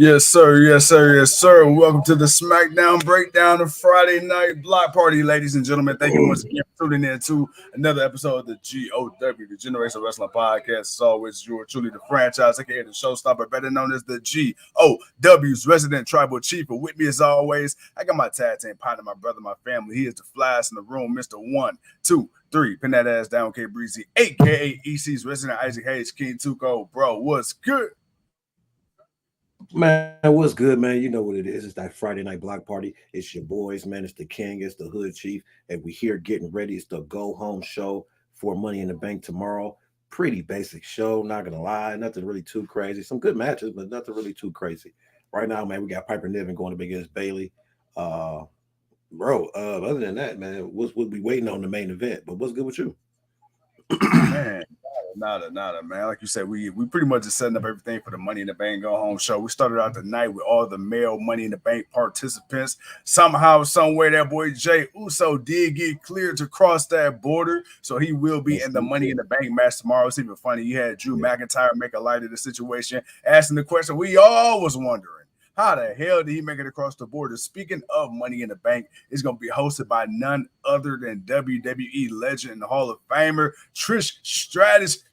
Yes, sir. Yes, sir. Yes, sir. Welcome to the SmackDown breakdown of Friday night block party, ladies and gentlemen. Thank you once again for tuning in to another episode of the GOW, the Generation Wrestling Podcast. As always, you are truly the franchise, aka the showstopper, better known as the GOW's resident tribal chief. But with me, as always, I got my tag team partner, my brother, my family. He is the flyest in the room, Mr. 1, 2, 3. Pin that ass down, K Breezy, aka EC's resident Isaac Hayes, King Tuco. Bro, what's good? Man, what's good, man? You know what it is. It's that Friday night block party. It's your boys, man. It's the King, it's the Hood Chief, and we here getting ready. It's the go home show for Money in the Bank tomorrow. Pretty basic show, not gonna lie. Nothing really too crazy. Some good matches, but nothing really too crazy. Right now, man, we got Piper Niven going up against Bailey. Other than that, man, we'll be waiting on the main event. But what's good with you? Man, nada, man. Like you said, we pretty much just setting up everything for the Money in the Bank Go Home show. We started out the night with all the male Money in the Bank participants. Somehow, somewhere, that boy Jay Uso did get cleared to cross that border, so he will be in the Money in the Bank match tomorrow. It's even funny. You had Drew McIntyre make a light of the situation, asking the question we all was wondering. How the hell did he make it across the border? Speaking of Money in the Bank, it's going to be hosted by none other than WWE legend and Hall of Famer Trish Stratus.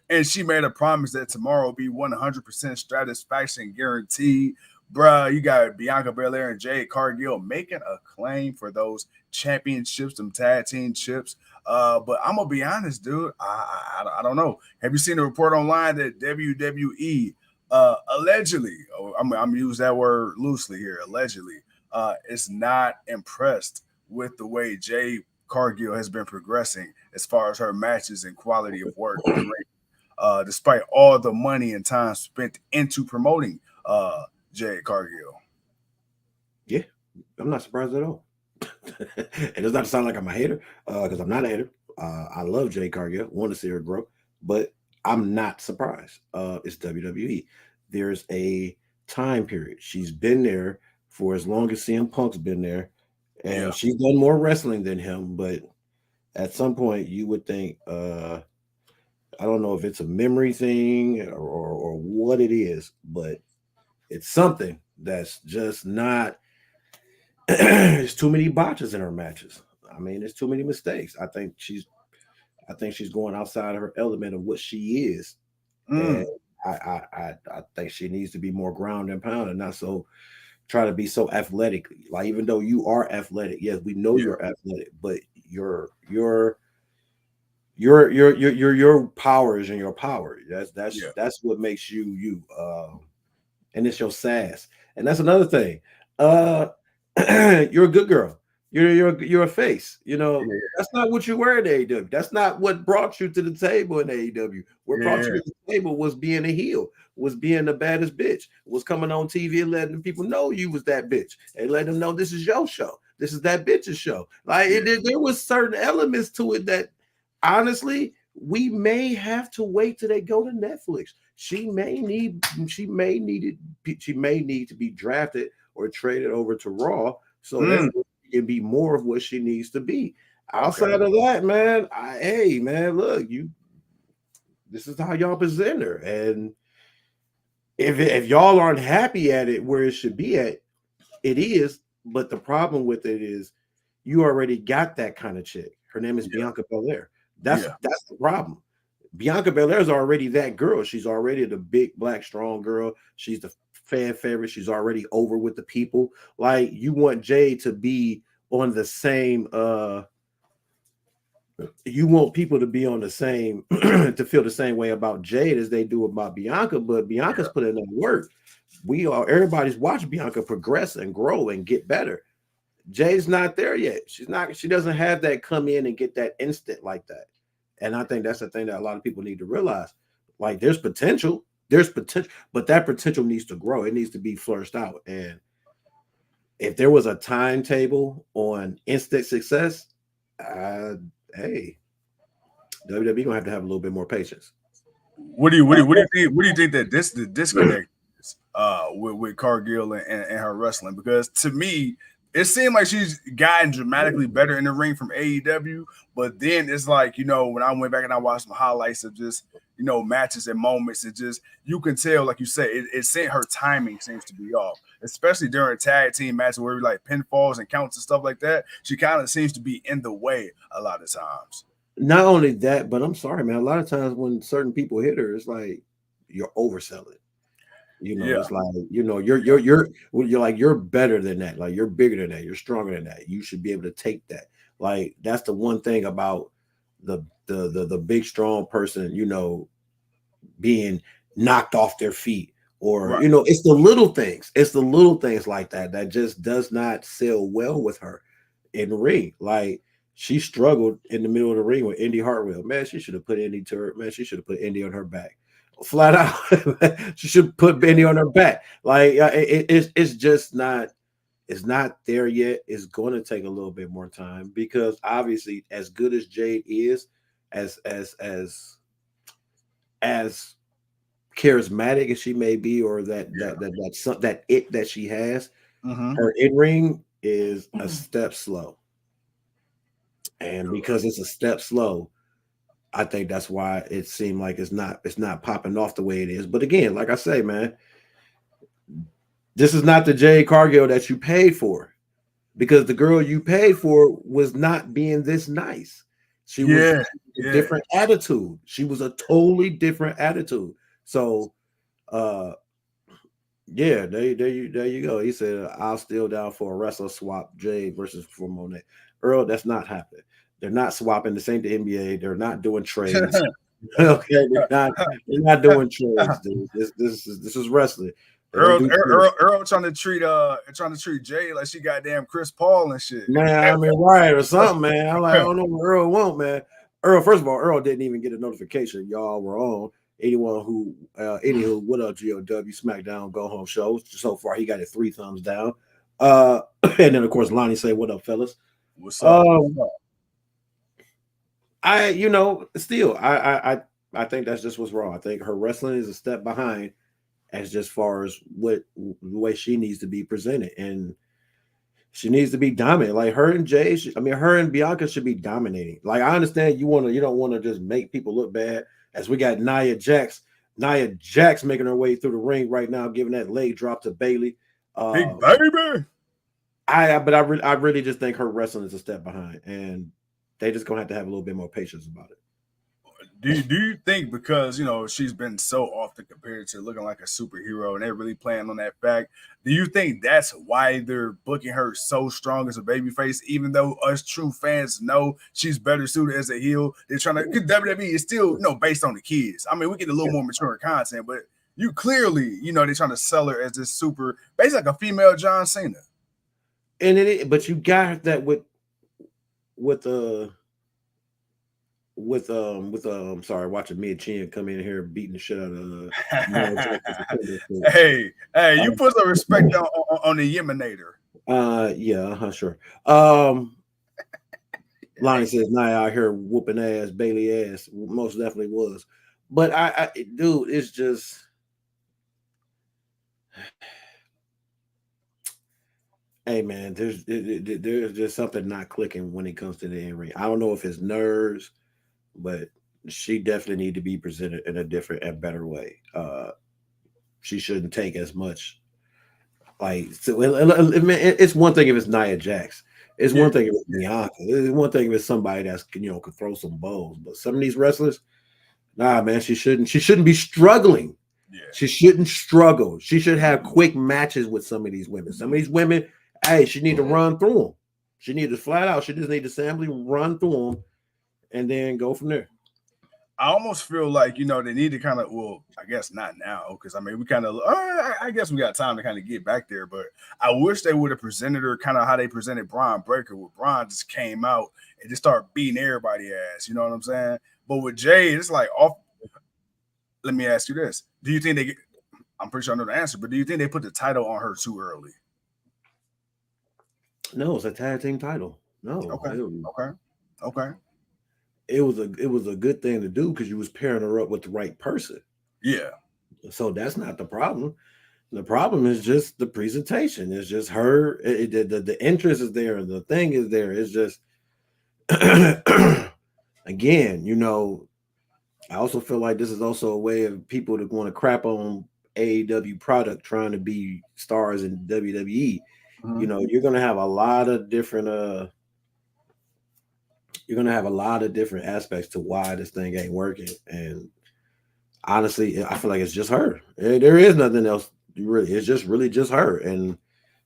And she made a promise that tomorrow will be 100% satisfaction guaranteed. Bruh, you got Bianca Belair and Jade Cargill making a claim for those championships, them tag team chips. But I'm going to be honest, dude. I don't know. Have you seen a report online that WWE allegedly, I'm use that word loosely here, allegedly, is not impressed with the way Jade Cargill has been progressing as far as her matches and quality of work, despite all the money and time spent into promoting Jade Cargill. Yeah, I'm not surprised at all. It does not sound like I'm a hater, because I'm not a hater. I love Jade Cargill, want to see her grow, but I'm not surprised. It's WWE. There's a time period. She's been there for as long as CM Punk's been there, and she's done more wrestling than him. But at some point, you would think, I don't know if it's a memory thing or what it is, but it's something that's just not. There's too many botches in her matches. I mean, there's too many mistakes. I think she's going outside of her element of what she is. And I think she needs to be more ground and pound and not so try to be so athletic. Like, even though you are athletic, yes, we know you're athletic, but your power is in your power. That's what makes you. And it's your sass. And that's another thing. You're a good girl. You're a face. That's not what you were in AEW. That's not what brought you to the table in AEW. What brought you to the table was being a heel, was being the baddest bitch, was coming on TV and letting people know you was that bitch, and letting them know this is your show. This is that bitch's show. Like, there was certain elements to it that, honestly, we may have to wait till they go to Netflix. She may need to be drafted or traded over to Raw, so that can be more of what she needs to be. Outside of that, man, hey, man, look, this is how y'all present her, and if y'all aren't happy at it where it should be at, it is. But the problem with it is you already got that kind of chick. Her name is Bianca Belair. That's the problem. Bianca Belair is already that girl. She's already the big, black, strong girl. She's the fan favorite. She's already over with the people. Like, you want Jade to be on the same you want people to be on the same to feel the same way about Jade as they do about Bianca, but Bianca's put in that work. Everybody's watched Bianca progress and grow and get better. Jade's not there yet. She doesn't have that come in and get that instant like that. And I think that's the thing that a lot of people need to realize. Like, there's potential, but that potential needs to grow. It needs to be flourished out. And if there was a timetable on instant success, hey, WWE gonna have a little bit more patience. What do you think that the disconnect is with Cargill and her wrestling? Because to me, it seemed like she's gotten dramatically better in the ring from AEW, but then it's like, when I went back and I watched some highlights of just matches and moments. It just, you can tell, like you said, her timing seems to be off, especially during tag team matches where like pinfalls and counts and stuff like that. She kind of seems to be in the way a lot of times. Not only that, but I'm sorry, man. A lot of times when certain people hit her, it's like you're overselling. It's like, you're like, you're better than that. Like, you're bigger than that. You're stronger than that. You should be able to take that. Like, that's the one thing about the big, strong person, being knocked off their feet, or, Right. It's the little things. It's the little things like that just does not sell well with her in the ring. Like, she struggled in the middle of the ring with Indy Hartwell. Man, she should have put Indy to her. Man, she should have put Indy on her back. Flat out. She should put Benny on her back. Like, it's just not, it's not there yet. It's going to take a little bit more time, because obviously, as good as Jade is, as charismatic as she may be, or that it that she has, her in ring is a step slow. And because it's a step slow, I think that's why it seemed like it's not popping off the way it is. But again, like I say, man, this is not the Jade Cargill that you paid for, because the girl you paid for was not being this nice. She was a different attitude. She was a totally different attitude. So, there you go. He said, "I'll still down for a wrestler swap, Jade versus for Monet." Earl, that's not happening. They're not swapping. This ain't the NBA. They're not doing trades. Okay, they're not doing trades, dude. This is wrestling. Earl trying to treat Jay like she goddamn Chris Paul and shit. Man, I mean, right, or something, man. I'm like, I don't know what Earl want, man. Earl, first of all, Earl didn't even get a notification y'all were on. Anywho, what up, GOW SmackDown Go Home show? So far, he got it 3 thumbs down. And then of course Lonnie say, "What up, fellas? What's up?" I think that's just what's wrong. I think her wrestling is a step behind, as just far as the way she needs to be presented, and she needs to be dominant. Like, her and Jay, her and Bianca should be dominating. Like, I understand you don't want to just make people look bad, as we got Nia Jax making her way through the ring right now, giving that leg drop to Bayley. Big baby. I really just think her wrestling is a step behind, and they just gonna have to have a little bit more patience about it. Do you think, because she's been so often compared to looking like a superhero, and they're really playing on that fact, do you think that's why they're booking her so strong as a babyface, even though us true fans know she's better suited as a heel? They're trying to, because WWE is still based on the kids. I mean, we get a little more mature content, but you clearly they're trying to sell her as this super, basically like a female John Cena. And but you got that with sorry, watching Mia Chin come in here beating the shit out of hey, you put some respect on the Yemenator. Sure. Lonnie says, "Nia out here whooping ass, Bailey ass." Most definitely was. But dude, it's just, hey man, there's just something not clicking when it comes to the in-ring. I don't know if it's nerves, but she definitely need to be presented in a different and better way. She shouldn't take as much. Like, so it's one thing if it's Nia Jax. It's one thing if it's Bianca. It's one thing if it's somebody that's can throw some bows. But some of these wrestlers, nah, man, she shouldn't be struggling. Yeah. She shouldn't struggle. She should have quick matches with some of these women. Some of these women, hey, she need to run through them. She need to flat out. She just need to simply run through them, and then go from there. I almost feel like they need to kind of, well, I guess not now, because we kind of, I guess we got time to kind of get back there, but I wish they would have presented her kind of how they presented Braun Breaker, where Braun just came out and just started beating everybody ass. You know what I'm saying? But with Jay, it's like off. Let me ask you this: do you think I'm pretty sure I know the answer, but do you think they put the title on her too early? No, it's a tag team title. No. Okay. It was a good thing to do, because you was pairing her up with the right person. Yeah. So that's not the problem. The problem is just the presentation. It's just her. The interest is there. The thing is there. It's just again, I also feel like this is also a way of people that want to crap on AEW product trying to be stars in WWE. You Mhm. know, you're gonna have a lot of different you're gonna have a lot of different aspects to why this thing ain't working. And honestly, I feel like it's just her. There is nothing else really. It's just really just her. And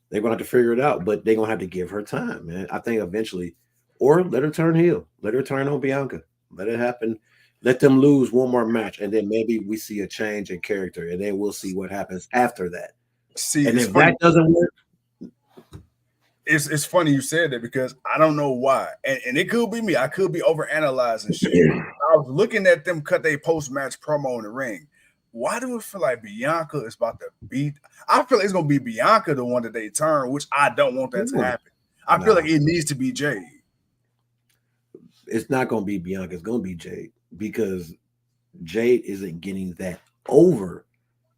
they're gonna have to figure it out, but they're gonna have to give her time, man. I think eventually, or let her turn heel, let her turn on Bianca, let it happen, let them lose one more match, and then maybe we see a change in character, and then we'll see what happens after that. See, And it's if funny. that doesn't work, It's funny you said that because I don't know why, and it could be me. I could be over analyzing shit. I was looking at them cut their post match promo in the ring. Why do it feel like Bianca is about to beat? I feel like it's gonna be Bianca the one that they turn, which I don't want that to happen. I feel nah, like it needs to be Jade. it's not gonna be Bianca. It's gonna be Jade because Jade isn't getting that over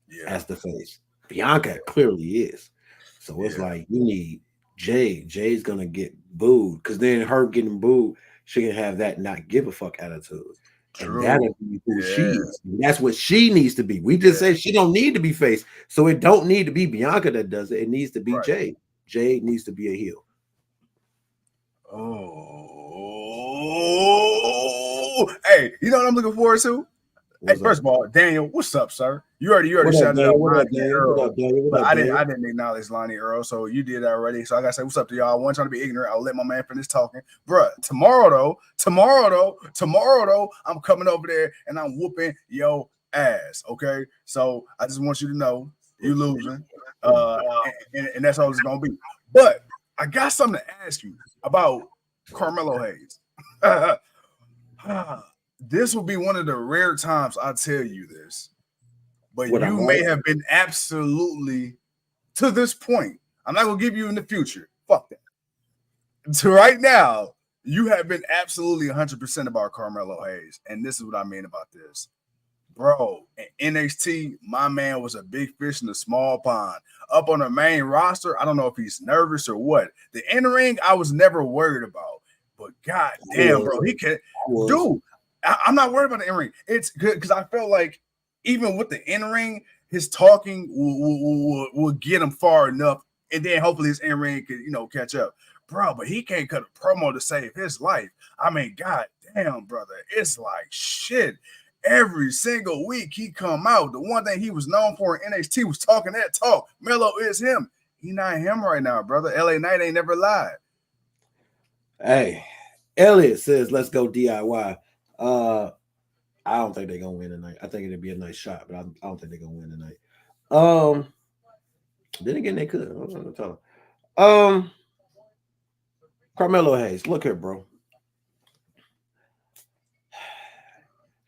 Yeah, as the face. Bianca clearly is. So it's yeah, like you need Jade. Jade's gonna get booed because then her getting booed, she can have that not give a fuck attitude. And true. that'll be who she Yeah, is. And that's what she needs to be. We just yeah, said she don't need to be face. So it don't need to be Bianca that does it. It needs to be right. Jade. Jade needs to be a heel. Oh, hey, you know what I'm looking forward to? Hey, What's first up? of all, Daniel, what's up, sir? You already What up, shouted out Daniel? What up, Lonnie and Daniel? What Earl, up, Daniel? What but up, I didn't Daniel? I didn't acknowledge Lonnie Earl, so you did that already. So I gotta say what's up to y'all. I wasn't trying to be ignorant. I'll let my man finish talking. Bruh, tomorrow though, I'm coming over there and I'm whooping your ass. Okay. So I just want you to know you losing. And that's all it's gonna be. But I got something to ask you about Carmelo Hayes. This will be one of the rare times I tell you this, but What I'm you may right? have been absolutely to this point. I'm not gonna give you in the future. Fuck that. To right now, you have been absolutely 100% about Carmelo Hayes, and this is what I mean about this. Bro, in NXT, my man was a big fish in a small pond. Up on the main roster, I don't know if he's nervous or what. The in ring, I was never worried about. But god I damn, bro, was. he can I was. dude. I'm not worried about the in ring. It's good because I felt like even with the in ring, his talking will get him far enough, and then hopefully his in ring could catch up, bro. But he can't cut a promo to save his life. I mean, god damn, brother, it's like shit. Every single week he come out. The one thing he was known for in NXT was talking that talk. Melo is him. He not him right now, brother. LA Knight ain't never lied. Hey, Elliot says, let's go DIY. Uh, I don't think they're gonna win tonight. I think it'd be a nice shot, but I don't think they're gonna win tonight. Um, then again, they could. I was gonna tell them. Carmelo Hayes, look here, bro.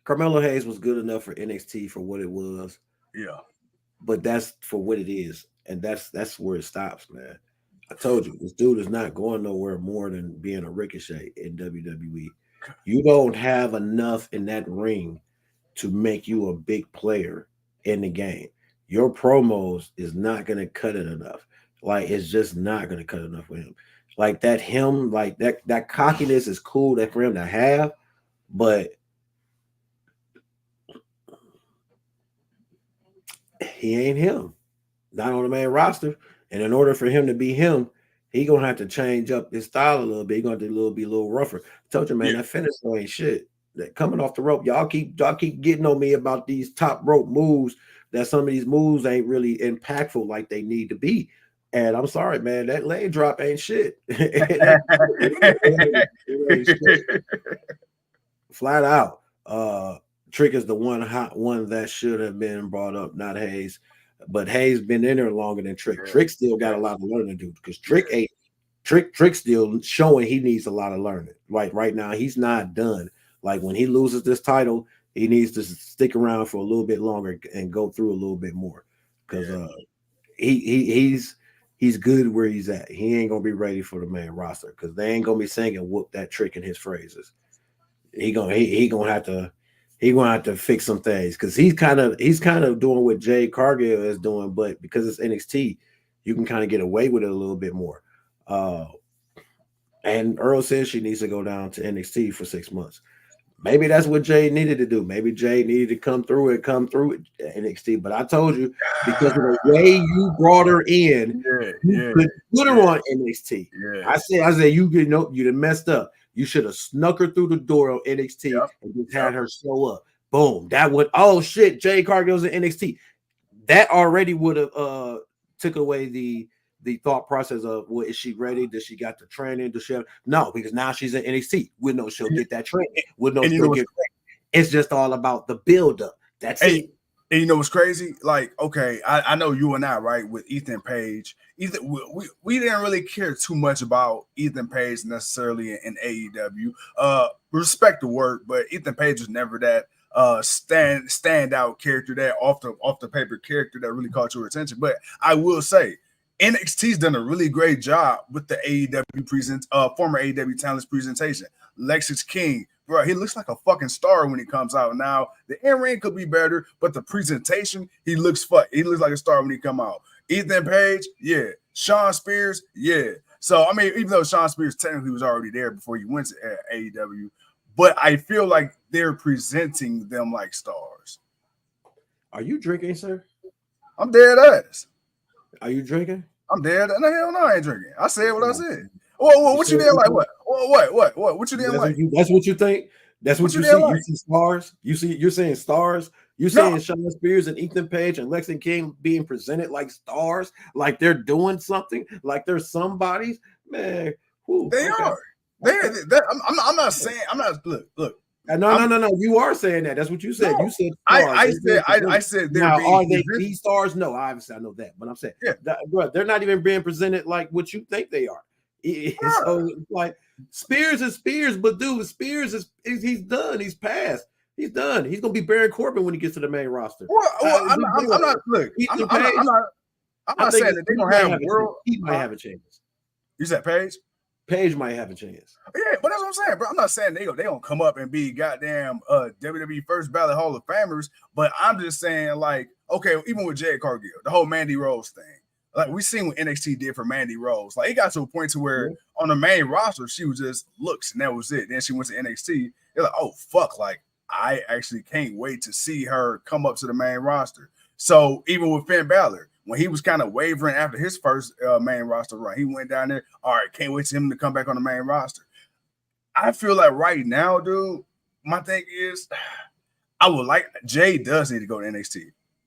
Carmelo Hayes was good enough for NXT for what it was, Yeah. but that's for what it is, and that's where it stops, man. I told you, this dude is not going nowhere more than being a ricochet in WWE. You don't have enough in that ring to make you a big player in the game. Your promos is not gonna cut it enough. Like it's just not gonna cut enough for him. Like that him, like that cockiness is cool that for him to have, but he ain't him. Not on the main roster. And in order for him to be him, he gonna have to change up his style a little bit. He gonna have to be a little rougher. I told you, man, Yeah. that finish ain't shit. That coming off the rope, y'all keep getting on me about these top rope moves. That some of these moves ain't really impactful like they need to be. And I'm sorry, man, that leg drop ain't shit. It ain't shit. Flat out. Trick is the one hot one that should have been brought up, not Hayes. But Hayes been in there longer than Trick. Yeah. Trick still got Yeah. a lot of learning to do because Yeah. Trick ain't Trick still showing he needs a lot of learning. Like right now, he's not done. Like when he loses this title, he needs to stick around for a little bit longer and go through a little bit more. Because Yeah. he's good where he's at. He ain't gonna be ready for the main roster because they ain't gonna be singing whoop that Trick in his phrases. He gonna have to fix some things because he's kind of doing what Jay Cargill is doing, but because it's NXT, you can kind of get away with it a little bit more. Uh, and Earl says she needs to go down to NXT for 6 months. Maybe that's what Jay needed to do. Maybe Jay needed to come through NXT. But I told you, because of the way you brought her in, you could put her on NXT. Yeah. I said, you know, you'd have messed up. You should have snuck her through the door on NXT and just had her show up. Boom. That would, oh shit, Jay Cargill's in NXT. That already would have took away the thought process of, well, is she ready? Does she got the training? Does she have... No, because now she's in NXT. We know she'll get that training. We know she'll get training. It's just all about the build-up. That's it. And you know what's crazy? Like, okay, I know you and I, right, with Ethan Page. We didn't really care too much about Ethan Page necessarily in AEW. Respect the work, but Ethan Page was never that standout character, that off the paper character that really caught your attention. But I will say, NXT's done a really great job with the AEW former AEW talent's presentation. Lexus King, bro, he looks like a fucking star when he comes out. Now the in-ring could be better, but the presentation, he looks like a star when he come out. Ethan Page, yeah. Sean Spears, yeah. So I mean, even though Sean Spears technically was already there before he went to AEW, but I feel like they're presenting them like stars. Are you drinking, sir? I'm dead ass. Are you drinking? I'm dead. No, hell no, I ain't drinking. I said what I said. What you did like? What? What you did like? That's what you think? That's what you see? Like? You see stars? You're saying stars? You're saying Sean Spears and Ethan Page and Lexington King being presented like stars, like they're doing something, like they're somebody's? Man, they are. I'm not saying. I'm not. Look. No. You are saying that. That's what you said. No, you said stars. I said they're now, being are they these stars? No, obviously I know that, but I'm saying bro, they're not even being presented like what you think they are. So it's like Spears is Spears, but dude, Spears he's done. He's passed. He's done. He's gonna be Baron Corbin when he gets to the main roster. I'm not saying that they're gonna have world. He might have a chance. You said Page? Page might have a chance. Yeah, but that's what I'm saying, bro. I'm not saying they gonna come up and be goddamn WWE first ballot Hall of Famers, but I'm just saying, like, okay, even with Jade Cargill, the whole Mandy Rose thing, like we seen what NXT did for Mandy Rose. Like it got to a point to where on the main roster she was just looks and that was it. Then she went to NXT. They're like, oh fuck, like I actually can't wait to see her come up to the main roster. So even with Finn Balor, when he was kind of wavering after his first main roster run, he went down there. All right, can't wait for him to come back on the main roster. I feel like right now, dude, my thing is, I would like Jay does need to go to NXT.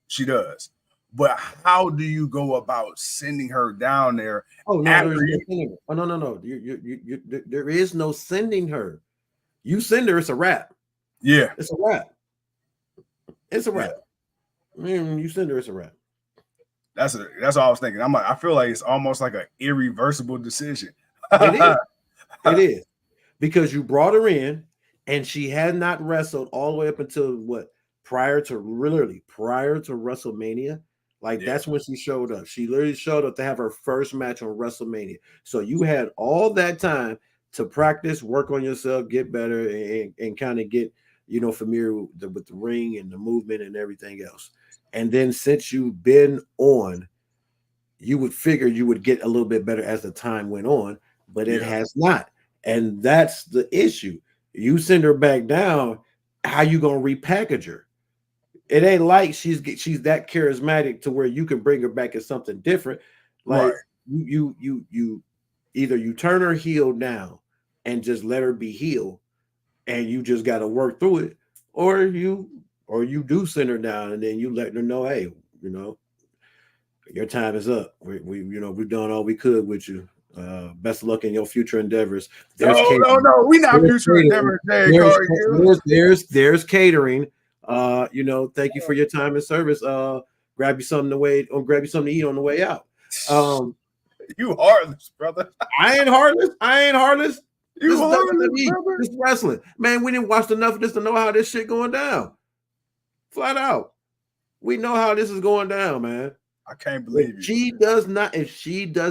She does. But how do you go about sending her down there? Oh, no, no. There is no sending her. You send her, it's a wrap. Yeah. It's a wrap. It's a wrap. You send her, it's a wrap. That's all I was thinking. I feel like it's almost like an irreversible decision. It is. Because you brought her in and she had not wrestled all the way up until what? Prior to WrestleMania. Like that's when she showed up. She literally showed up to have her first match on WrestleMania. So you had all that time to practice, work on yourself, get better, and kind of get, familiar with the ring and the movement and everything else. And then since you've been on, you would figure you would get a little bit better as the time went on, but it has not. And that's the issue. You send her back down, how you gonna repackage her? It ain't like she's that charismatic to where you can bring her back as something different. Like you either you turn her heel down and just let her be heel, and you just got to work through it, or you do send her down and then you let her know, hey, your time is up. We've done all we could with you. Best of luck in your future endeavors. No, we not future endeavors. There's catering. Thank you for your time and service. Grab you something to eat on the way out. You heartless, brother. I ain't heartless. You heartless, brother. This wrestling, man. We didn't watch enough of this to know how this shit going down. Flat out, we know how this is going down, man. I can't believe if she does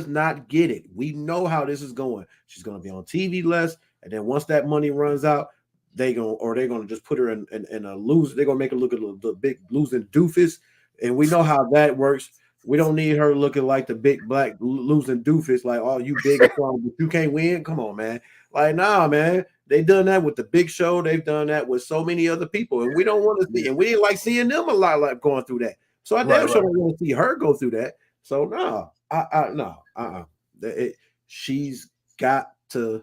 not get it, we know how this is going. She's gonna be on TV less, and then once that money runs out, they're gonna just put her in a lose. They're gonna make her look at the big losing doofus, and we know how that works. We don't need her looking like the big black losing doofus, like, oh, you big and strong, but you can't win. Come on, man. Like, nah, man. They've done that with the Big Show. They've done that with so many other people, and we don't want to see. And we didn't like seeing them a lot, like going through that. So I damn sure don't want to see her go through that. So no, she's got to.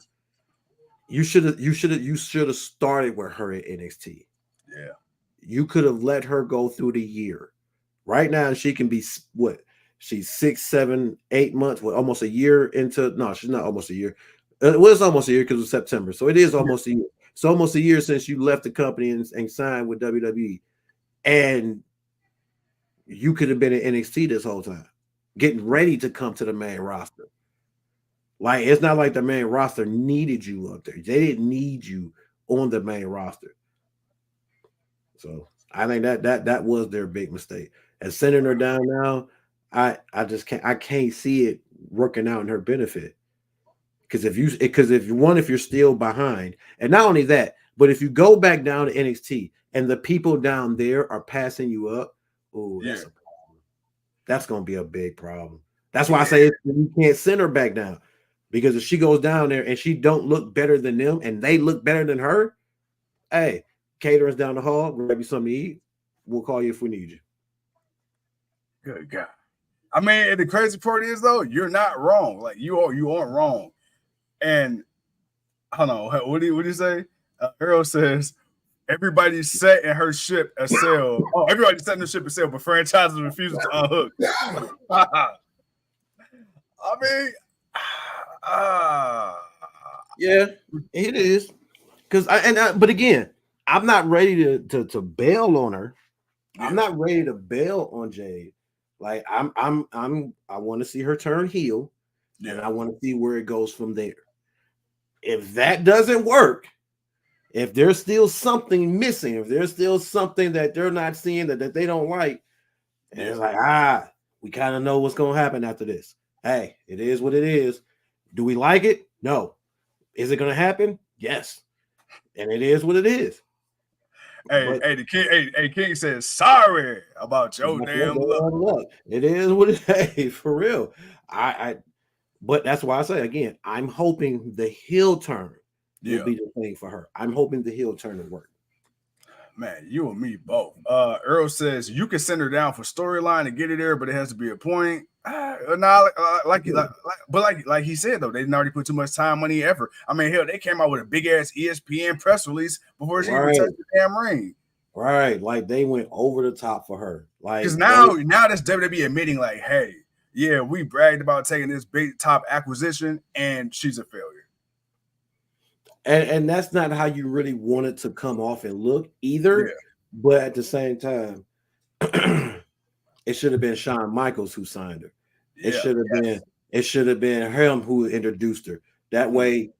You should have started with her at NXT. Yeah, you could have let her go through the year. Right now, she can be what? She's 6, 7, 8 months, almost a year into. No, she's not almost a year. It was almost a year because it was September, so it is almost a year. It's almost a year since you left the company and signed with WWE, and you could have been at NXT this whole time, getting ready to come to the main roster. Like, it's not like the main roster needed you up there. They didn't need you on the main roster. So I think that was their big mistake. And sending her down now, I just can't see it working out in her benefit. Because if you're still behind, and not only that, but if you go back down to NXT and the people down there are passing you up, that's a problem. That's gonna be a big problem. That's why I say you can't send her back down. Because if she goes down there and she don't look better than them and they look better than her, hey, caterers down the hall, grab you something to eat. We'll call you if we need you. Good God. I mean, the crazy part is though, you're not wrong. Like you aren't wrong. And hold on, what do you say? Earl says everybody's setting her ship a sail. Oh, everybody's setting the ship a sail, but franchises refusing to unhook. I mean, yeah, it is. But again, I'm not ready to bail on her. Yeah. I'm not ready to bail on Jade. Like I want to see her turn heel, and I want to see where it goes from there. If that doesn't work, if there's still something missing, if there's still something that they're not seeing that they don't like, and it's like, we kind of know what's going to happen after this. Hey, it is what it is. Do we like it? No. Is it going to happen? Yes. And it is what it is. Hey, King says sorry about your damn luck. It is what it is. Hey, for real. But that's why I say again, I'm hoping the heel turn will be the thing for her. I'm hoping the heel turn will work. Man, you and me both. Earl says you can send her down for storyline and get it there, but it has to be a point. Like he said though, they didn't already put too much time, money, effort. I mean, hell, they came out with a big ass ESPN press release before she even touched the damn ring. Right, like they went over the top for her. Like because now that's WWE admitting, like, hey, yeah, we bragged about taking this big top acquisition, and she's a failure. And that's not how you really want it to come off and look either. Yeah. But at the same time, it should have been Shawn Michaels who signed her. It should have been him who introduced her. That way,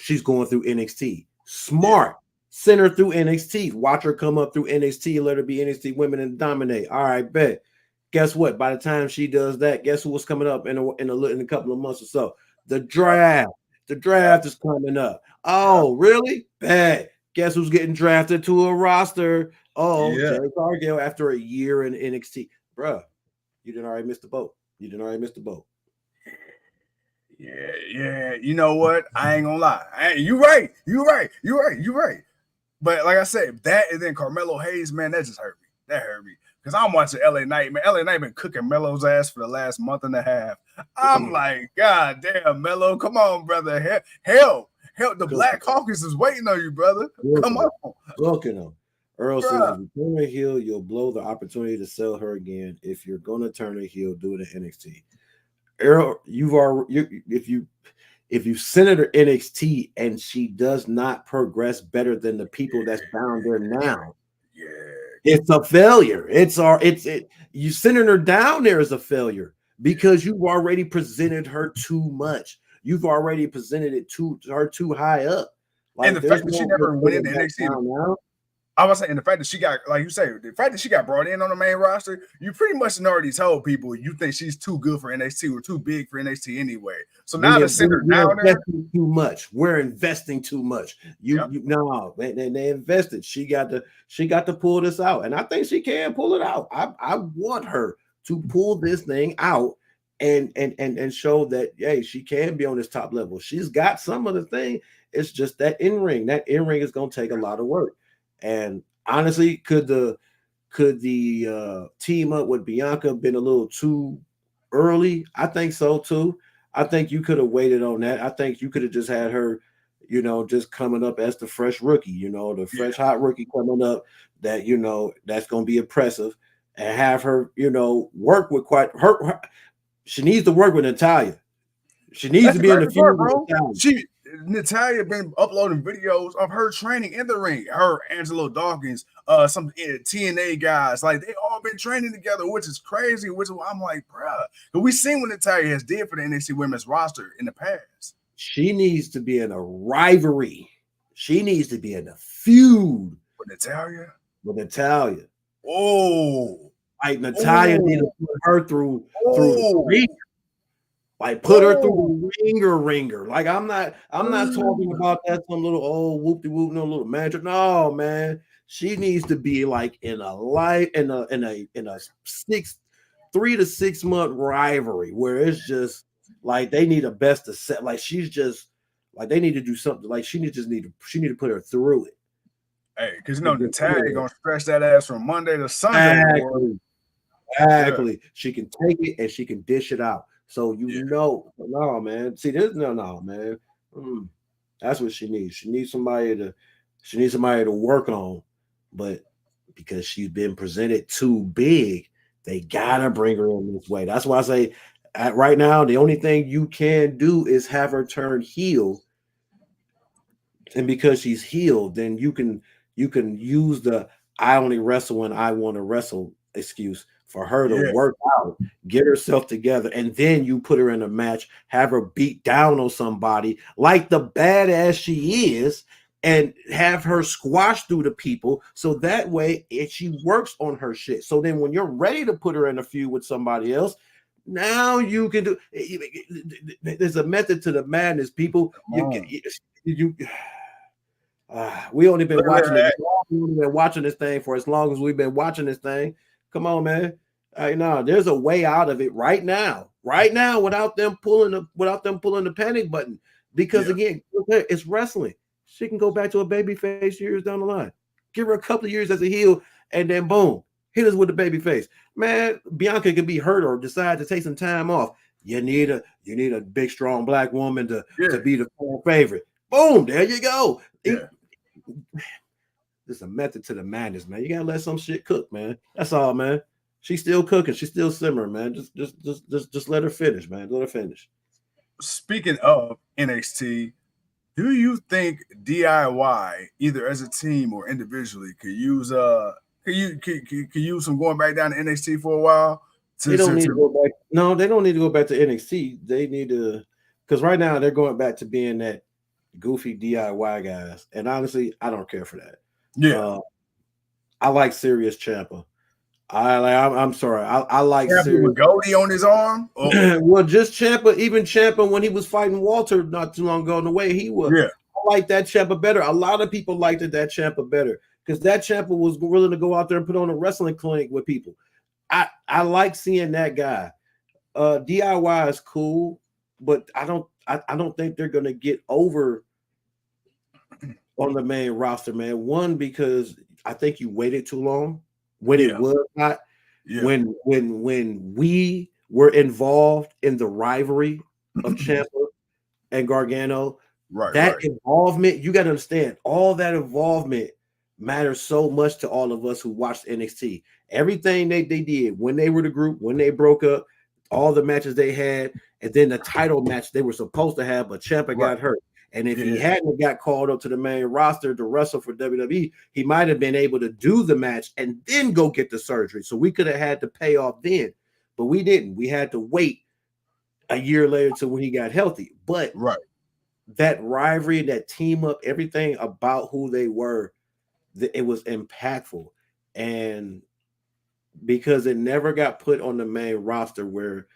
she's going through NXT. Smart. Yeah. Send her through NXT. Watch her come up through NXT and let her be NXT women and dominate. All right, bet. Guess what? By the time she does that, guess what's coming up in a couple of months or so? The draft. The draft is coming up. Oh, really? Bad. Guess who's getting drafted to a roster? Jade Cargill after a year in NXT. Bruh, you didn't already miss the boat. Yeah. You know what? I ain't gonna lie. You're right. But like I said, that and then Carmelo Hayes, man, that just hurt me. Because I'm watching LA Knight, man. LA Knight been cooking Melo's ass for the last month and a half. I'm like, God damn, Melo, come on, brother. Help. The Black Caucus is waiting on you, brother. Come on. Looking on. Earl says, if you turn her heel, you'll blow the opportunity to sell her again. If you're going to turn her heel, do it at NXT. Earl, if you send her to NXT and she does not progress better than the people that's down there now, it's a failure. You sending her down there is a failure because you've already presented her too much. You've already presented it her too high up. Like, and the fact that she never went into NXT now. I was saying the fact that she got, like you say, the fact that she got brought in on the main roster, you pretty much already told people you think she's too good for NXT or too big for NXT anyway. So now to send her down there, too much. We're investing too much. No, they invested. She got to pull this out, and I think she can pull it out. I want her to pull this thing out and show that she can be on this top level. She's got some of the thing. It's just that in ring. That in ring is going to take a lot of work. And honestly, could the team up with Bianca been a little too early? I think so too. I think you could have waited on that. I think you could have just had her, just coming up as the fresh rookie, the fresh hot rookie coming up that, that's going to be impressive, and have her, work with her. She needs to work with Natalia. She needs That's to the be in the crazy part, feud with bro. Natalia. Natalia been uploading videos of her training in the ring. Her, Angelo Dawkins, some TNA guys, like they all been training together, which is crazy. Which I'm like, bruh, but we seen what Natalia has did for the NXT Women's roster in the past. She needs to be in a rivalry. She needs to be in a feud with Natalia. Oh, like Natalia need to put her through the ringer. Like put her through the ringer. Like I'm not talking about that some little old whoop-de-whoop, no little magic. No, man. She needs to be like in a 3 to 6 month rivalry where it's just like they need a best of set. Like she's just like they need to do something. Like she need to put her through it. Hey, because Natalia gonna stretch that ass from Monday to Sunday. Exactly. Yeah. She can take it and she can dish it out. So no, man. See, there's no, man. That's what she needs. She needs somebody to work on, but because she's been presented too big, they gotta bring her in this way. That's why I say, right now, the only thing you can do is have her turn heel, and because she's healed, then you can use the "I only wrestle when I want to wrestle" excuse for her to work out, get herself together, and then you put her in a match, have her beat down on somebody like the badass she is, and have her squash through the people. So that way, she works on her shit. So then when you're ready to put her in a feud with somebody else, now you can do. There's a method to the madness, people. We only been watching it. We've only been watching this thing for as long as we've been watching this thing. Come on, man. No, there's a way out of it right now, without them pulling the panic button. Because again, it's wrestling. She can go back to a baby face years down the line. Give her a couple of years as a heel, and then boom, hit us with the baby face. Man, Bianca can be hurt or decide to take some time off. You need a big, strong black woman to be the fan favorite. Boom, there you go. There's a method to the madness, man. You gotta let some shit cook, man. That's all, man. She's still cooking. She's still simmering, man. Just let her finish, man. Let her finish. Speaking of NXT, do you think DIY, either as a team or individually, could use some going back down to NXT for a while? They don't need to go back. No, they don't need to go back to NXT. They need to, because right now they're going back to being that goofy DIY guys. And honestly, I don't care for that. Yeah. I like Serious Ciampa. I'm sorry. I like Ciampa with Goldie on his arm. Well, just Ciampa. Even Ciampa when he was fighting Walter not too long ago in the way he was. Yeah. I like that Ciampa better. A lot of people liked that Ciampa better because that Ciampa was willing to go out there and put on a wrestling clinic with people. I like seeing that guy. DIY is cool, but I don't think they're gonna get over on the main roster, man. One, because I think you waited too long when it was not. When we were involved in the rivalry of Ciampa and Gargano, involvement, you got to understand, all that involvement matters so much to all of us who watched NXT. Everything they did when they were the group, when they broke up, all the matches they had, and then the title match they were supposed to have, but Ciampa got hurt. And if he hadn't got called up to the main roster to wrestle for WWE, he might have been able to do the match and then go get the surgery. So we could have had to pay off then, but we didn't. We had to wait a year later to when he got healthy. But that rivalry, that team up, everything about who they were, it was impactful. And because it never got put on the main roster where,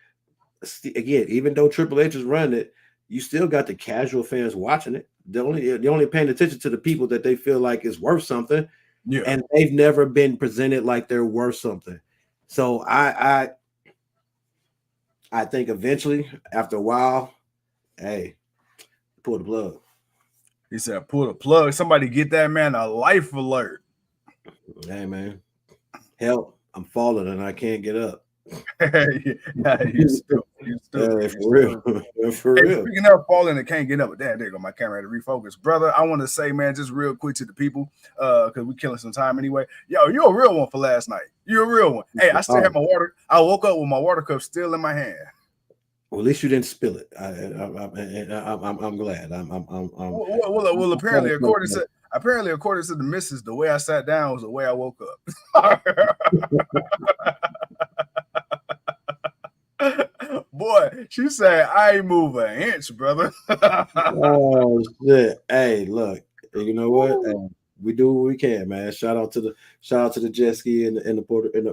again, even though Triple H is running it, you still got the casual fans watching it. They're only paying attention to the people that they feel like is worth something. Yeah. And they've never been presented like they're worth something. So I think eventually, after a while, hey, pull the plug. He said, pull the plug. Somebody get that man a life alert. Hey, man. Help. I'm falling and I can't get up. Yeah, you stupid. You stupid. Hey, for real. For Hey, real. speaking of falling and can't get up, damn, there go my camera to refocus, brother. I want to say, man, just real quick to the people, because we killing some time anyway. Yo, you're a real one for last night. You're a real one. Hey, I still have my water. I woke up with my water cup still in my hand. Well, at least you didn't spill it. I'm glad. Well, apparently, according to the missus, the way I sat down was the way I woke up. Boy, she said I ain't move an inch, brother. Oh shit! Hey, look, you know what? We do what we can, man. Shout out to the jet ski and the porter and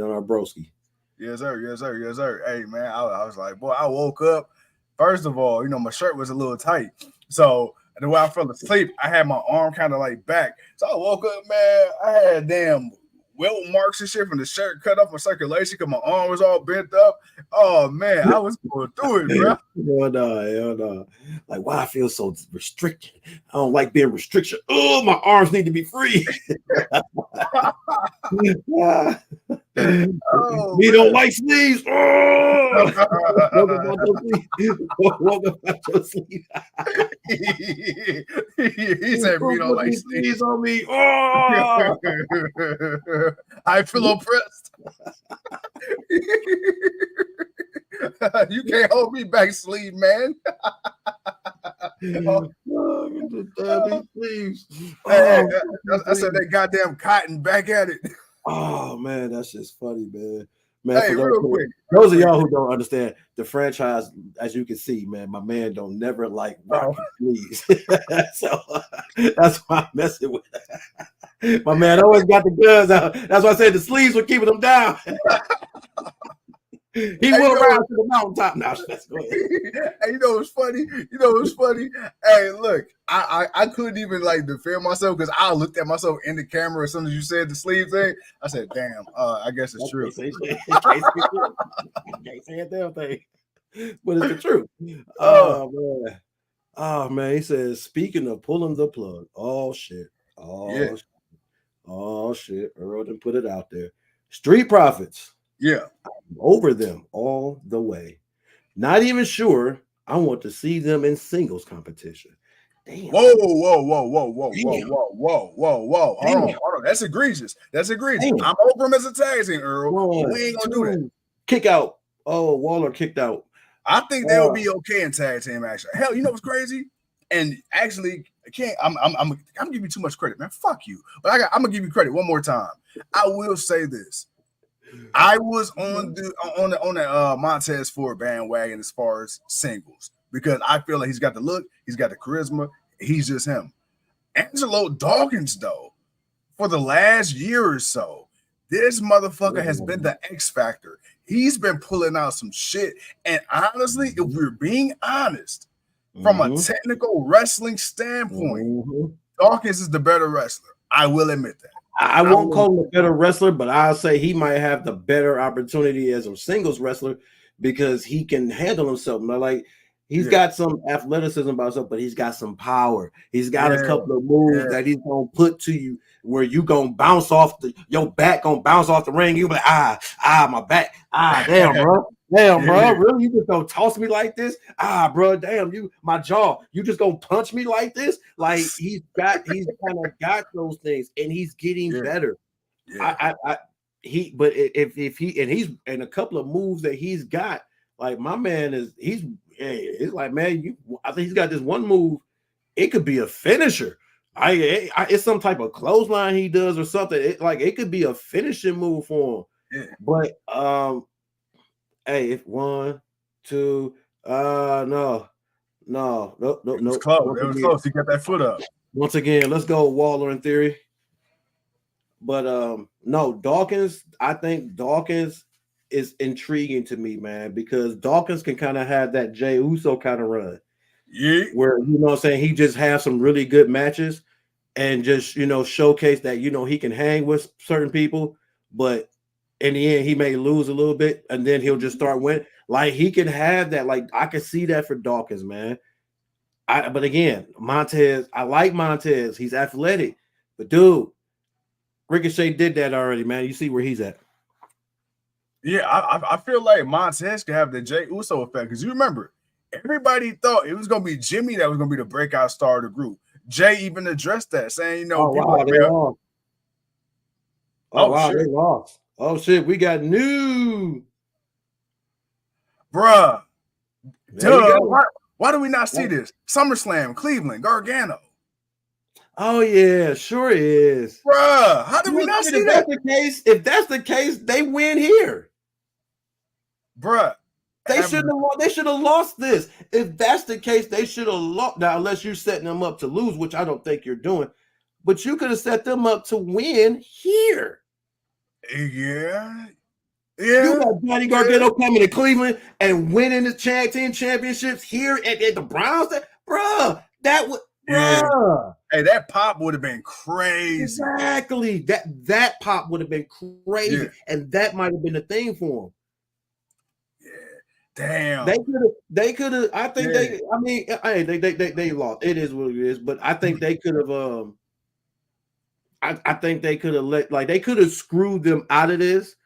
our broski. Yes, sir. Yes, sir. Yes, sir. Hey, man, I was like, boy, I woke up. First of all, my shirt was a little tight, so the way I fell asleep, I had my arm kind of like back. So I woke up, man. I had damn welt marks and shit from the shirt cut off my circulation because my arm was all bent up. Oh man, I was going through it, bro. Hell no. Like, why I feel so restricted? I don't like being restricted. Oh, my arms need to be free. We don't like sleeves. Oh! Woke up out your sleep. He said, "We don't like sleeves on me." Oh! I feel oppressed. You can't hold me back, sleeve man. I said that goddamn cotton back at it. Oh man, that's just funny, man. Hey, real quick. Those of y'all who don't understand the franchise, as you can see, man, my man don't never like rocking sleeves. So that's why I'm messing with that. My man always got the guns out. That's why I said the sleeves were keeping them down. He will rise to the mountaintop now. Hey, what's funny? What's funny? Hey, look, I couldn't even like defend myself because I looked at myself in the camera as soon as you said the sleeve thing. I said, "Damn, I guess it's true." Can't say a damn thing, but it's the truth. Oh man, he says, speaking of pulling the plug, oh shit, Earl didn't put it out there. Street Profits. Yeah. I'm over them all the way. Not even sure I want to see them in singles competition. Damn. Whoa. Hold on. That's egregious. Damn. I'm over him as a tag team, Earl. We ain't gonna do that. Kick out. Oh, Waller kicked out. I think they'll be okay in tag team action. Hell, you know what's crazy? And actually, I'm gonna give you too much credit, man. Fuck you. But I'm gonna give you credit one more time. I will say this. I was on the Montez Ford bandwagon as far as singles because I feel like he's got the look, he's got the charisma, he's just him. Angelo Dawkins, though, for the last year or so, this motherfucker has been the X factor. He's been pulling out some shit. And honestly, if we're being honest, from a technical wrestling standpoint, Dawkins is the better wrestler. I will admit that. I won't call him a better wrestler, but I'll say he might have the better opportunity as a singles wrestler because he can handle himself. Like he's got some athleticism about himself, but he's got some power. He's got a couple of moves that he's gonna put to you where you gonna bounce off your back, gonna bounce off the ring. You be like, my back, damn, bro. Damn, bro, really? You just gonna toss me like this? Bro, damn, my jaw. You just gonna punch me like this? Like he's kind of got those things, and he's getting better. Yeah. But if he's in a couple of moves that he's got, like my man it's like, man, I think he's got this one move. It could be a finisher. It's some type of clothesline he does or something. It could be a finishing move for him. Yeah. But hey, if 1, 2, no. It was close. It was close. He got that foot up. Once again, let's go Waller in theory. But no, Dawkins. I think Dawkins is intriguing to me, man, because Dawkins can kind of have that Jey Uso kind of run. Yeah. Where, you know what I'm saying, he just has some really good matches and just, showcase that, he can hang with certain people, but in the end, he may lose a little bit, and then he'll just start winning. Like, he can have that. Like, I can see that for Dawkins, man. But again, Montez, I like Montez. He's athletic, but dude, Ricochet did that already, man. You see where he's at. Yeah, I feel like Montez could have the Jey Uso effect because you remember everybody thought it was gonna be Jimmy that was gonna be the breakout star of the group. Jay even addressed that, saying, Oh people wow, they lost. Oh wow, shit. they lost. Oh shit, we got new, Bruh. Duh. Why do we not see this? SummerSlam, Cleveland, Gargano. Oh yeah, sure is. Bruh, how did we not see that? If that's the case, they win here. Bruh. They should have lost this. If that's the case, they should have lost. Now, unless you're setting them up to lose, which I don't think you're doing, but you could have set them up to win here. Yeah. You got Johnny Gargano coming to Cleveland and winning the tag team championships here at the Browns. Bruh, that would. Bruh. Hey, that pop would have been crazy. Exactly. That pop would have been crazy, and that might have been the thing for him. Damn. They could have. I think they. I mean, hey, they lost. It is what it is. But I think they could have. I think they could have they could have screwed them out of this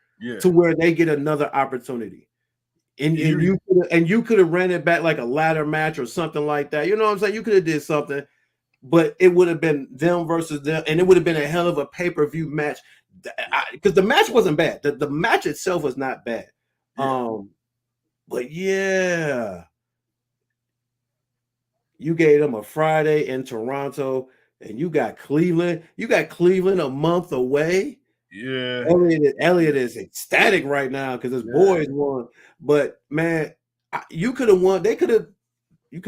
to where they get another opportunity, and you could have ran it back like a ladder match or something like that. You know what I'm saying? You could have did something, but it would have been them versus them, and it would have been a hell of a pay-per-view match because the match wasn't bad. The match itself was not bad. But yeah, you gave them a Friday in Toronto, and you got Cleveland. You got Cleveland a month away. Yeah, Elliot is ecstatic right now because his boys won. But man, you could have won. You could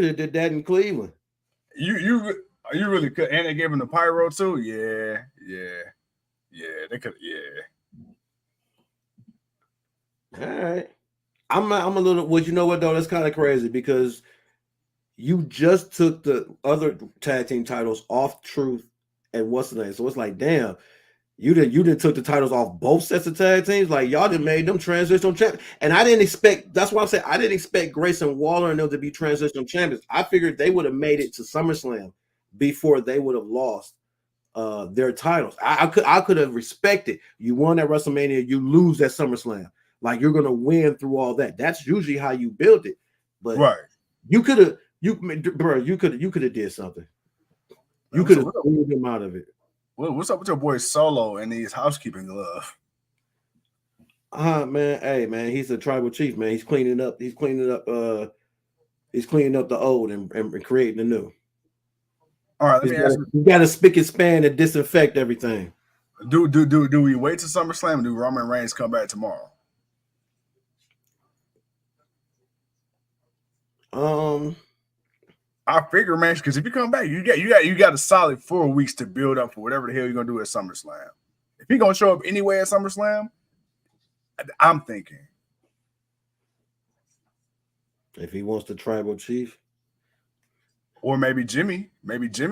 have did that in Cleveland. You really could, and they gave him the pyro too. Yeah, they could. All right. I'm a little. Well, you know what though? That's kind of crazy because you just took the other tag team titles off Truth and what's the name. So it's like, damn, you didn't took the titles off both sets of tag teams. Like y'all done made them transitional champions. And I didn't expect. That's why I'm saying I didn't expect Grayson Waller and them to be transitional champions. I figured they would have made it to SummerSlam before they would have lost their titles. I could have respected. You won at WrestleMania, you lose at SummerSlam. Like you're gonna win through all that. That's usually how you build it. But you could have, you could have did something. You could have pulled him out of it. What's up with your boy Solo and his housekeeping glove? Man, hey man, he's a tribal chief, man. He's cleaning up the old and creating the new. All right, let me ask you. You got to spick and span and disinfect everything. Do we wait till SummerSlam? Do Roman Reigns come back tomorrow? I figure, man, because if you come back, you got a solid 4 weeks to build up for whatever the hell you're gonna do at SummerSlam. If he's gonna show up anyway at SummerSlam, I'm thinking if he wants the tribal chief, or maybe Jimmy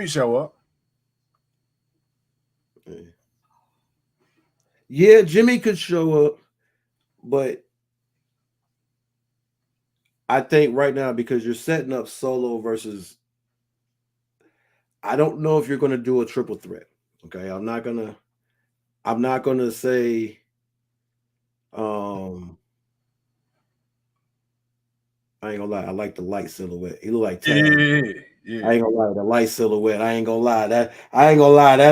show up. Yeah, Jimmy could show up, but I think right now because you're setting up Solo versus, I don't know if you're going to do a triple threat. Okay, I'm not gonna say. I ain't gonna lie. I like the light silhouette. He look like Taz. Yeah. I ain't gonna lie. The light silhouette. I ain't gonna lie. That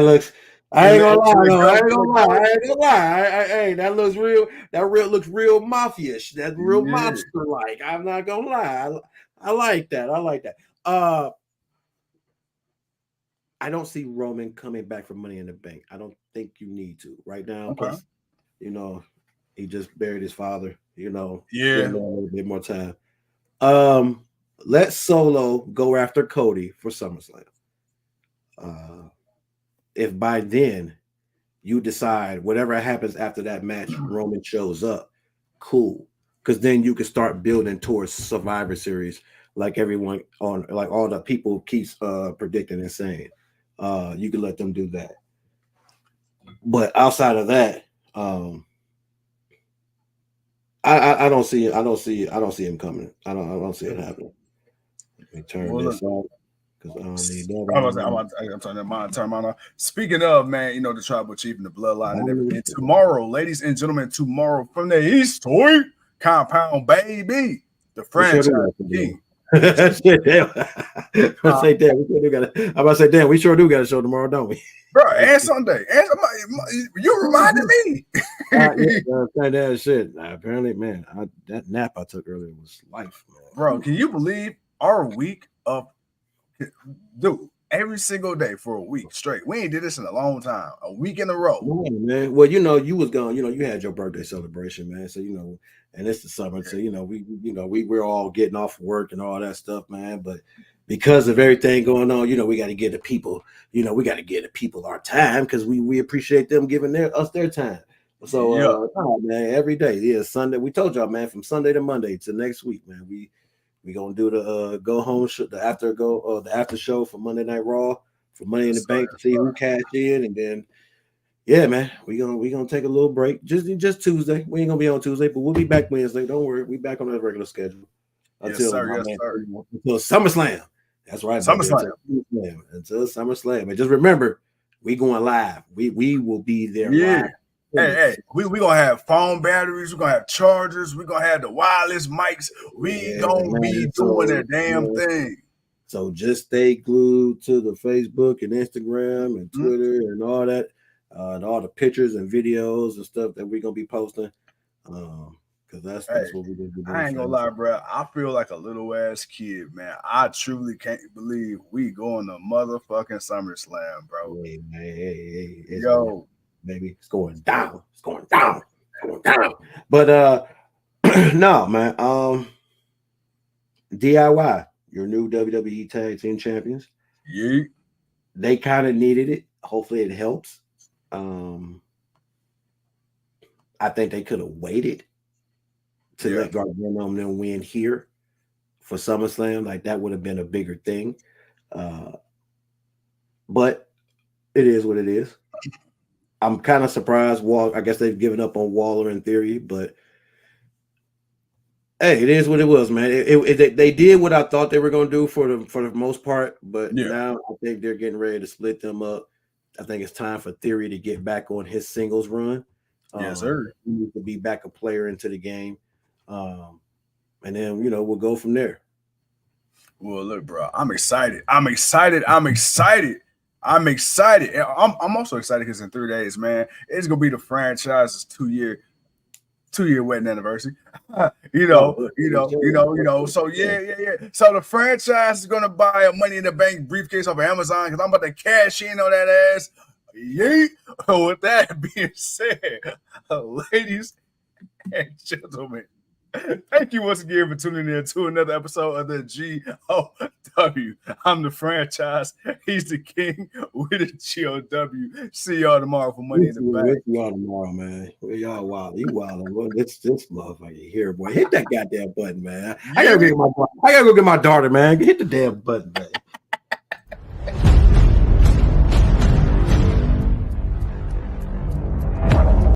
looks. I ain't gonna lie. Hey, that looks real. That looks real mafia-ish. That's real mobster-like. I'm not gonna lie. I like that. I don't see Roman coming back for Money in the Bank. I don't think you need to right now. Okay. Plus, he just buried his father. Give him a little bit more time. Let Solo go after Cody for SummerSlam. If by then you decide whatever happens after that match, Roman shows up, cool. Because then you can start building towards Survivor Series, like everyone like all the people keeps predicting and saying. You can let them do that. But outside of that, I don't see him coming. I don't see it happening. Let me turn this off. Because I'm talking about turn. Speaking of, man, you know, the tribal chief and the bloodline and everything. Tomorrow, ladies and gentlemen, tomorrow from the East Toy Compound, baby, the franchise king. I'm about to say, damn, we sure do got a show tomorrow, don't we? Bro, and Sunday. And you reminded me. That shit. Apparently, man, that nap I took earlier was life, man. Bro, can you believe our week of dude every single day for a week straight? We ain't did this in a long time. A week in a row. Man. Well, you know, you was gone, you know, you had your birthday celebration, man. So, you know, and it's the summer. So, you know, we're all getting off work and all that stuff, man. But because of everything going on, you know, we got to give the people, our time because we appreciate them giving us their time. So man, every day, Sunday. We told y'all, man, from Sunday to Monday to next week, man. We gonna do the go home the after show for Monday Night Raw for Money in the Bank to see who cashed in, and then man, we gonna take a little break. Just Tuesday. We ain't gonna be on Tuesday, but we'll be back Wednesday. Don't worry, we back on the regular schedule until SummerSlam. That's right, SummerSlam. Until SummerSlam. And just remember, we going live. We will be there live. Hey, we gonna have phone batteries, we're gonna have chargers, we're gonna have the wireless mics, we gonna be doing that damn thing. So just stay glued to the Facebook and Instagram and Twitter and all that, and all the pictures and videos and stuff that we're gonna be posting. Because that's what we're gonna do. I ain't gonna lie, bro. I feel like a little ass kid, man. I truly can't believe we going to motherfucking SummerSlam, bro. Hey, yo. Baby, it's going down. But no, man. DIY, your new WWE Tag Team Champions. Yeah. They kind of needed it. Hopefully it helps. I think they could have waited to let Gargano and them win here for SummerSlam. Like that would have been a bigger thing. But it is what it is. I'm kind of surprised. I guess they've given up on Waller in theory, but hey, it is what it was, man. They did what I thought they were going to do for the most part, but now I think they're getting ready to split them up. I think it's time for Theory to get back on his singles run. Yes, sir. He needs to be back a player into the game, and then we'll go from there. Well, look, bro, I'm excited. I'm also excited because in 3 days, man, it's gonna be the franchise's two-year wedding anniversary. So So the franchise is gonna buy a Money in the Bank briefcase off of Amazon because I'm about to cash in on that ass. Yeet. With that being said, ladies and gentlemen, thank you once again for tuning in to another episode of the GOW. I'm the franchise. He's the king with the GOW. See y'all tomorrow for Money in the Bank. See y'all tomorrow, man. Y'all wild. You wild. This motherfucker here, boy. Hit that goddamn button, man. I gotta go get my daughter, man. Hit the damn button, man.